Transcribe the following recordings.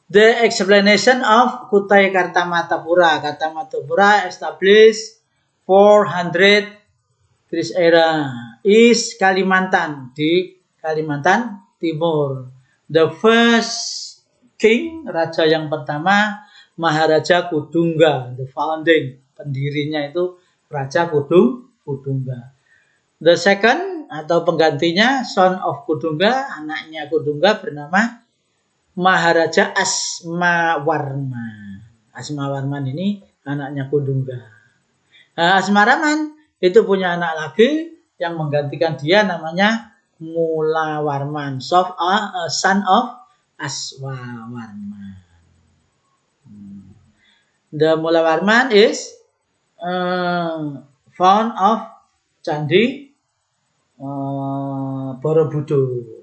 The explanation of Kutai Kartamatapura. Kartamatapura established 400 Kris era is Kalimantan, di Kalimantan Timur. The first king, raja yang pertama, Maharaja Kudungga, the founding, pendirinya itu Raja Kudungga. The second atau penggantinya, son of Kudungga, anaknya Kudungga bernama Maharaja Asmawarman. Asmawarman ini anaknya Kudungga. Asmawarman itu punya anak lagi yang menggantikan dia, namanya Mulawarman, son of Aswawarman. The Mulawarman is fount of Candi Borobudur.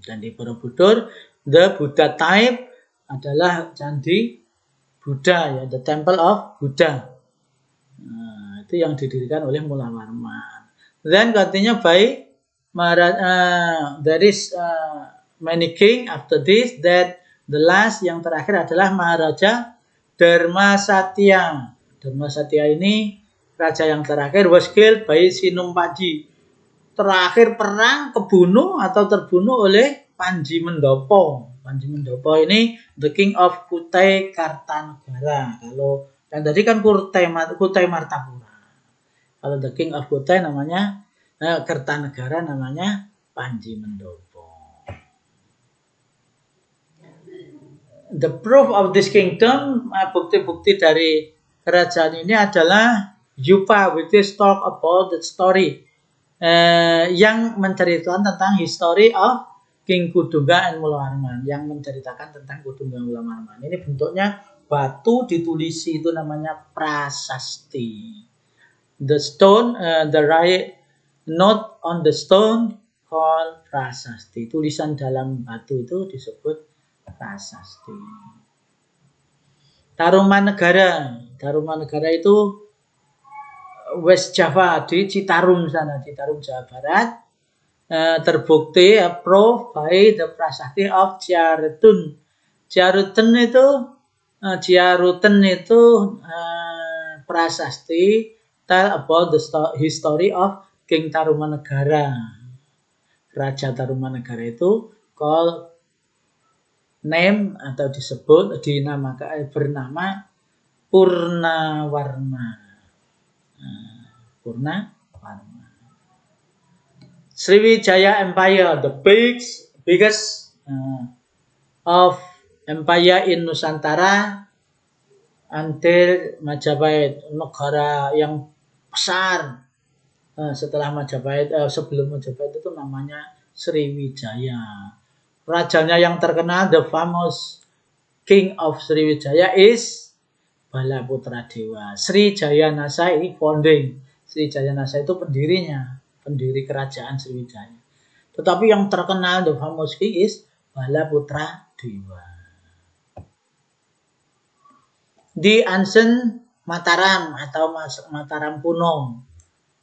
Candi Borobudur, the Buddha type adalah candi Buddha, ya, the temple of Buddha. Itu yang didirikan oleh Mulawarman. Then continue by there is many king after this, that the last yang terakhir adalah Maharaja Dharmasatya. Dharmasatya ini raja yang terakhir, was killed by Sinumpati. Terakhir perang kebunuh atau terbunuh oleh Panji Mendopo. Panji Mendopo ini the king of Kutai Kartanegara. Kalau yang tadi kan Kutai Martapura. Kalau the king of Kutai namanya Kertanegara, namanya Panji Mendopo. The proof of this kingdom, bukti-bukti dari kerajaan ini adalah Yupa, which is talk about the story, yang menceritakan tentang history of King Kudungga and Mulawarman, yang menceritakan tentang Kudungga dan Mulawarman. Ini bentuknya batu ditulisi, itu namanya prasasti. The stone, the right note on the stone called prasasti. Tulisan dalam batu itu disebut prasasti. Tarumanegara. Tarumanegara itu West Java, di Citarum sana, Citarum Jawa Barat. Terbukti approved by the prasasti of Ciarutun. Ciarutun itu prasasti tell about the history of King Tarumanegara. Raja Tarumanegara itu called name atau disebut bernama Purnawarma. Purnawarma. Sriwijaya Empire, the biggest of empire in Nusantara until Majapahit, negara yang besar setelah Majapahit, sebelum Majapahit itu namanya Sriwijaya. Rajanya yang terkenal, the famous king of Sriwijaya is Balaputra Dewa. Sri Jayanasa ini founding. Sri Jayanasa itu pendirinya, pendiri kerajaan Sriwijaya. Tetapi yang terkenal, the famous king is Balaputra Dewa. Di ancient Mataram atau Mataram kuno,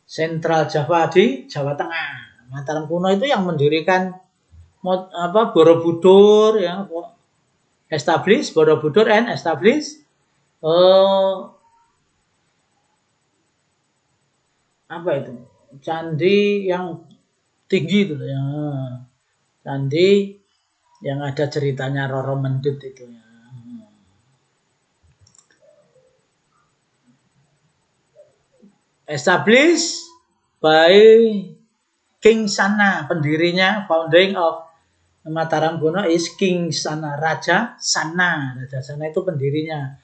Central Java di Jawa Tengah. Mataram kuno itu yang mendirikan Borobudur, yang establish Borobudur and establish candi yang tinggi itu ya. Candi yang ada ceritanya Roro Mendut itu ya. Established by King Sana, pendirinya, founding of Mataram kuno is King Sana, Raja Sana. Raja Sana itu pendirinya.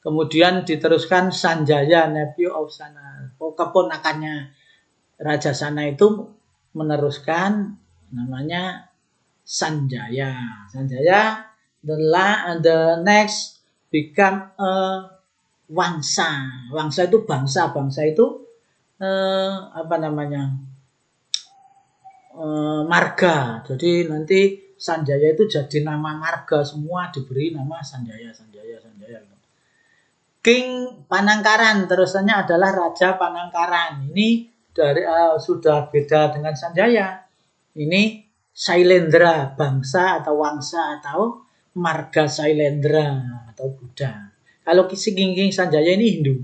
Kemudian diteruskan Sanjaya, nephew of Sana. Keponakannya Raja Sana itu meneruskan, namanya Sanjaya. Sanjaya, the next become a Wangsa. Wangsa itu bangsa. Bangsa itu marga. Jadi nanti Sanjaya itu jadi nama marga, semua diberi nama Sanjaya. King Panangkaran, terusannya adalah Raja Panangkaran. Ini dari sudah beda dengan Sanjaya. Ini Sailendra, bangsa atau Wangsa atau marga Sailendra atau Buddha. Kalau King Sanjaya ini Hindu.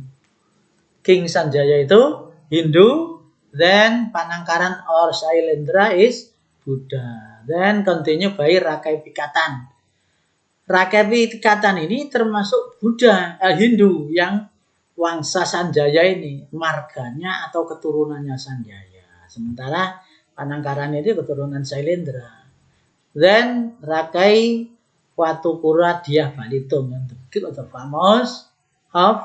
King Sanjaya itu Hindu, then Panangkaran or Sailendra is Buddha. Then continue by Rakai Pikatan. Rakai Pikatan ini termasuk Buddha, Hindu yang Wangsa Sanjaya ini, marganya atau keturunannya Sanjaya. Sementara Panangkaran itu keturunan Sailendra. Then Rakai Watukura Dyah Balitung, the famous of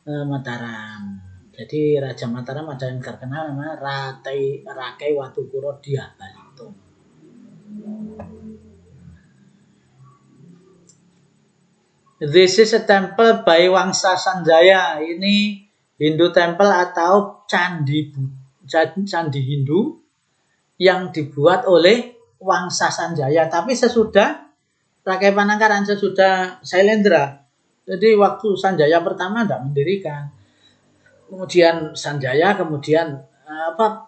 Mataram. Jadi Raja Mataram ada yang terkenal namanya Rakai Watukura Dyah Balitung. This is a temple by Wangsa Sanjaya. Ini Hindu temple atau candi Hindu yang dibuat oleh Wangsa Sanjaya. Tapi sesudah Rakai Panangkaran, sesudah Sailendra. Jadi waktu Sanjaya pertama tidak mendirikan. Kemudian Sanjaya, kemudian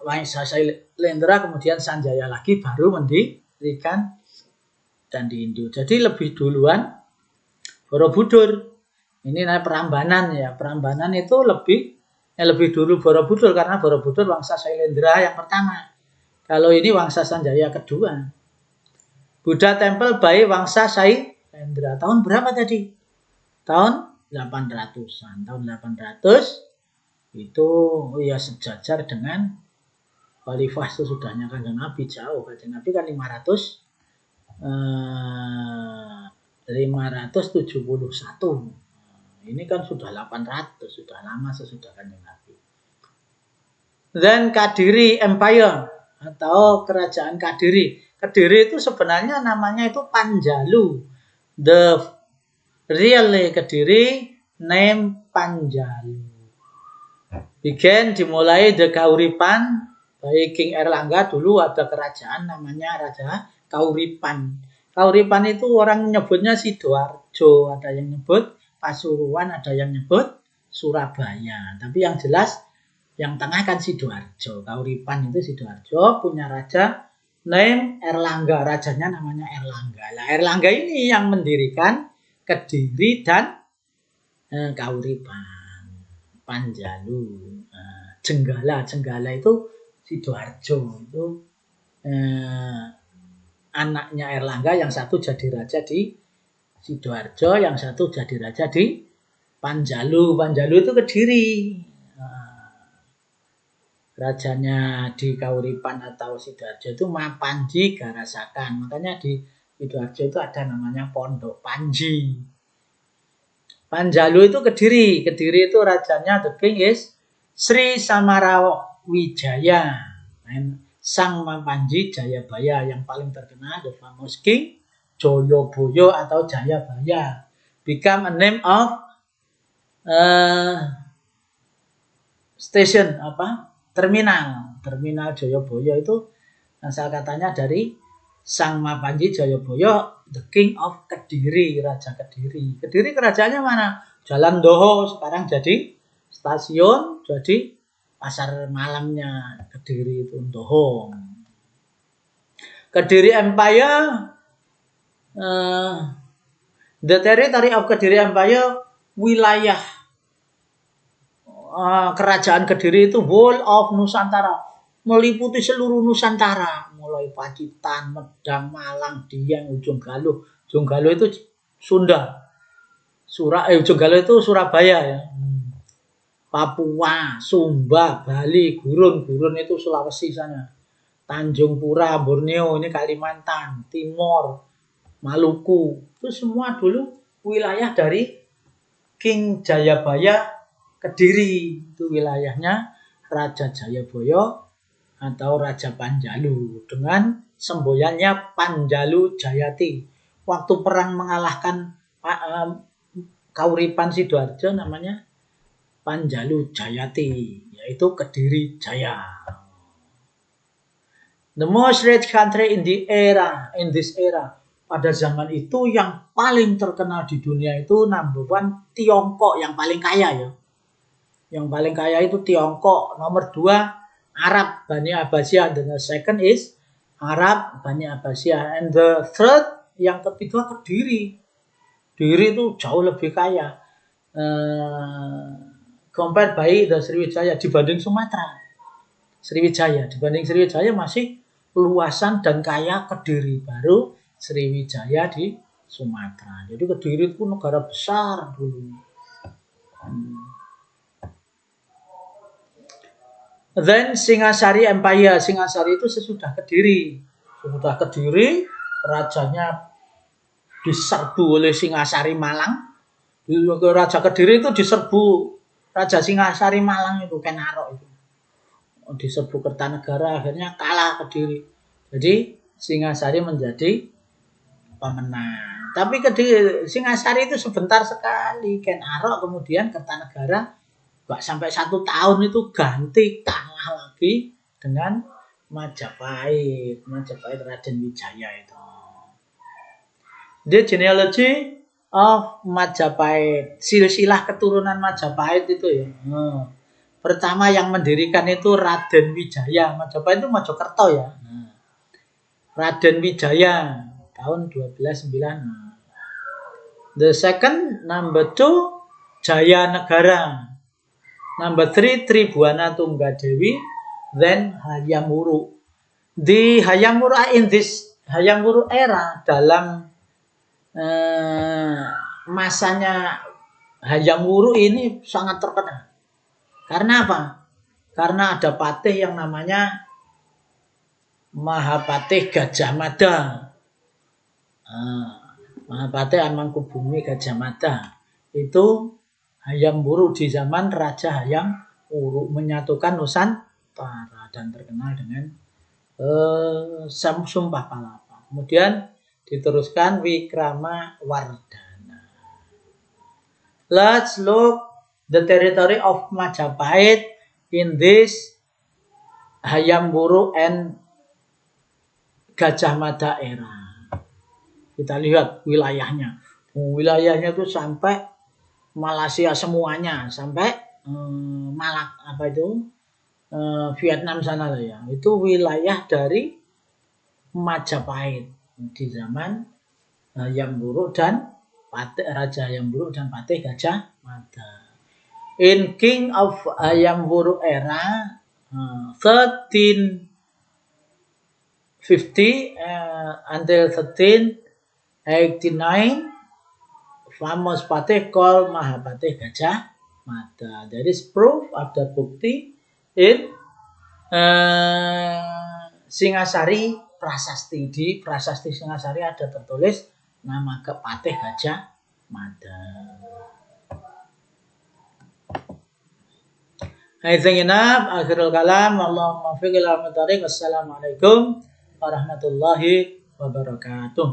Wangsa Sailendra, kemudian Sanjaya lagi baru mendirikan candi Hindu. Jadi lebih duluan Borobudur. Ini namanya Prambanan ya. Prambanan itu lebih dulu Borobudur karena Borobudur Wangsa Sailendra yang pertama. Kalau ini Wangsa Sanjaya kedua. Buddha Temple by Wangsa Sailendra. Tahun berapa tadi? Tahun 800-an. Tahun 800 itu ya sejajar dengan Khalifah sesudahnya Kanjeng Nabi, jauh. Kanjeng Nabi kan 571. Ini kan sudah 800, sudah lama sesudah Kanjeng Nabi. Then Kadiri Empire atau Kerajaan Kadiri. Kediri itu sebenarnya namanya itu Panjalu. The real Kediri name Panjalu. Dimulai the Kauripan by King Erlangga. Dulu ada kerajaan namanya Raja Kauripan. Kauripan itu orang nyebutnya Sidoarjo, ada yang nyebut Pasuruan, ada yang nyebut Surabaya. Tapi yang jelas yang tengah kan Sidoarjo. Kauripan itu Sidoarjo, punya raja name Erlangga, rajanya namanya Erlangga. Nah, Erlangga ini yang mendirikan Kediri dan Kauripan, Panjalu, Jenggala itu Sidoarjo itu anaknya Erlangga, yang satu jadi raja di Sidoarjo, yang satu jadi raja di Panjalu. Panjalu itu Kediri. Rajanya di Kauripan atau Sidoarjo itu Mapanji Garasakan. Makanya di Sidoarjo itu ada namanya Pondok Panji. Panjalu itu Kediri. Kediri itu rajanya the king is Sri Samarawijaya. Sang Mapanji Jayabaya, yang paling terkenal the famous king Joyoboyo atau Jayabaya. Become a name of station terminal Joyoboyo itu asal katanya dari Sang Mapanji Jayabaya, the king of Kediri, raja Kediri. Kediri kerajaannya mana? Jalan Doho, sekarang jadi stasiun, jadi pasar malamnya Kediri itu Doho. Kediri Empire, the territory of Kediri Empire, wilayah kerajaan Kediri itu whole of Nusantara, meliputi seluruh Nusantara, mulai Pacitan, Medang, Malang, Dieng, Ujung Galuh. Ujung Galuh itu Sunda. Ujung Galuh itu Surabaya ya. Papua, Sumba, Bali, Gurun itu Sulawesi sana. Tanjung Pura, Borneo, ini Kalimantan, Timor, Maluku. Itu semua dulu wilayah dari King Jayabaya Kediri. Itu wilayahnya Raja Jayabaya atau Raja Panjalu dengan semboyannya Panjalu Jayati. Waktu perang mengalahkan Kauripan Sidoarjo namanya Panjalu Jayati, yaitu Kediri Jaya. The most rich country in this era. Pada zaman itu yang paling terkenal di dunia itu number one Tiongkok, yang paling kaya ya. Yang paling kaya itu Tiongkok. Nomor 2 Arab, Bani Abbasiyah. The second is Arab, Bani Abbasiyah. And the third yang ketiga Kediri. Kediri itu jauh lebih kaya. Compare by the Sriwijaya dibanding Sumatera. Sriwijaya dibanding Sriwijaya masih luasan dan kaya Kediri, baru Sriwijaya di Sumatera. Jadi Kediri itu negara besar dulu. Then Singasari Empire. Singasari itu sesudah Kediri. Sesudah Kediri, rajanya diserbu oleh Singasari Malang. Raja Kediri itu diserbu Raja Singasari Malang itu, Ken Arok itu. Diserbu Kertanegara, akhirnya kalah Kediri. Jadi Singasari menjadi pemenang. Tapi Kediri, Singasari itu sebentar sekali. Ken Arok kemudian Kertanegara gak sampai 1 tahun itu ganti, kalah lagi dengan Majapahit. Majapahit Raden Wijaya itu. The genealogy of Majapahit. Silsilah keturunan Majapahit itu ya. Pertama yang mendirikan itu Raden Wijaya. Majapahit itu Mojokerto ya. Raden Wijaya tahun 1296. The second, number 2, Jaya Negara. Number 3, Tribuana Tunggadewi, then Hayam Wuruk. Di Hayam Wuruk, in this Hayam Wuruk era, dalam masanya Hayam Wuruk ini sangat terkenal. Karena apa? Karena ada patih yang namanya Mahapatih Gajah Mada. Mahapatih Amangkubumi Gajah Mada. Itu Hayam Wuruk di zaman Raja Hayam Wuruk menyatukan Nusantara dan terkenal dengan Sumpah Palapa. Kemudian diteruskan Wikrama Wardana. Let's look the territory of Majapahit in this Hayam Wuruk and Gajah Mada era. Kita lihat wilayahnya. Wilayahnya itu sampai Malaysia semuanya, sampai Malak Vietnam sana lah ya. Itu wilayah dari Majapahit di zaman Hayam Wuruk dan Raja Hayam Wuruk dan Patih Gajah Mada. In King of Hayam Wuruk era 1350 until 1389, famous patih called Mahapatih Gajah Mada. There is proof, ada bukti in Singasari Prasasti. Di Prasasti Singasari ada tertulis nama Patih Gajah Mada. I think enough. Akhirul kalam. Allahumma fiqh ila matariq. Assalamualaikum warahmatullahi wabarakatuh.